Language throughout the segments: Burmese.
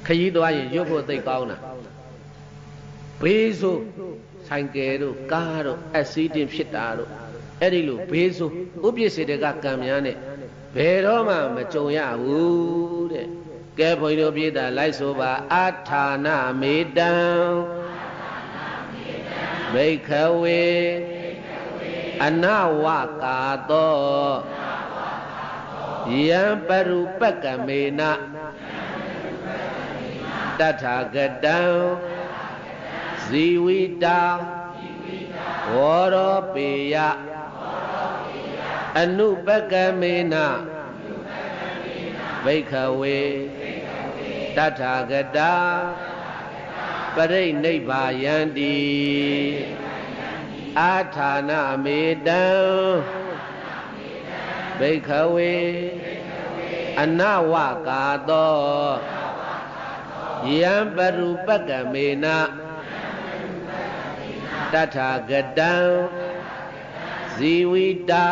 ခရီးသွားရင်ရွတ်ဖို့သိကောင်းတာဘေးဆိုဆိုင်ကယ်တို့ကားတို့အက်ဆီဒင့်ဖြစ်တာတို့အဲ့ဒီလိုဘေးဆိုဥပ္ပစ္စေတကကံများနဲ့ဘယ်တော့မှမကြုံရဘူးတဲ့ကဲဘုန်းကြီးတို့ပြေးတာလိုက်ဆိုပါအာထာနမေတံဘိက္ခဝေအနဝကာသောယံပရုပက္ကမေနတထာဂတံဇီဝိတာဝရောပေယအနုပက္ကမေနဘိက္ခဝေတထာဂတာပရိနိဗ္ဗာယန္တိအာထာနမေတံဘိက္ခဝေအနဝကာသောယံပရုပက္ကမေနတထာဂတံဇီဝိတာ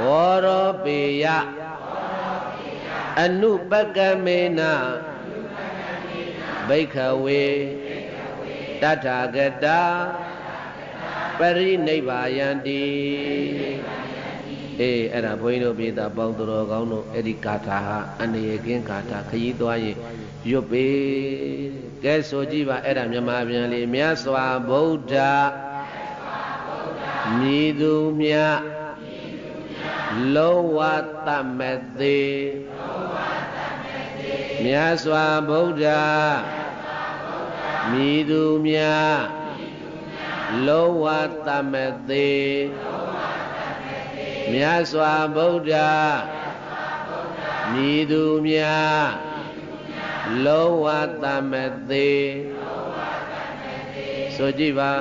ဝရောပေယအနုပက္ကမေနဘိက္ခဝေတထာဂတာပရိနိဗ္ဗာယန္တိအေးအဲ့ဒါဘုန်းကြီးတို့ပြည်သားပေါင်းတော်ကောင်းတို့အဲ့ဒီဂါထာဟာအနေရကင်းဂါထာခရီးသွားရင်ရွတ်ပေကဲဆိုကြည့်ပါအဲ့ဒါမြန်မာပြန်လေးမြတ်စွာဘုရားမြည်သူမြတ်လုံးဝတတ်မသေးမြတ်စွာဘုရားမြည်သူမြတ်လုံးဝတတ်မသေးမြတ်စွာဘုရားမြည်သူမြတ်လုံးဝတတ်မသေးဆိုကြည့်ပါ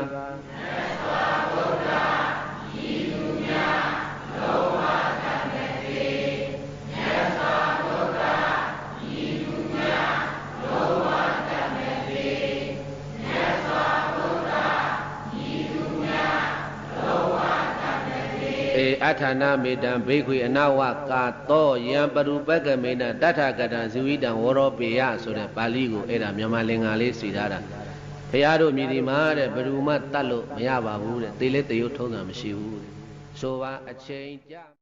အထာဏမေတံဘိက္ခွေအနဝကာသောယံပရုပက္ကမေနတထာဂတံဇီဝိတံဝရောပေယဆိုတဲ့ပါဠိကိုအဲ့ဒါမြန်မာလင်္ကာလေးစီထားတာဘုရားတို့မြည်ဒီမှာတဲ့ဘယ်သူမှတတ်လို့မရပါဘူးတဲ့သေလဲတရုတ်ထုံးတာမရှိဘူးတဲ့ဆိုပါအချိန်ကြ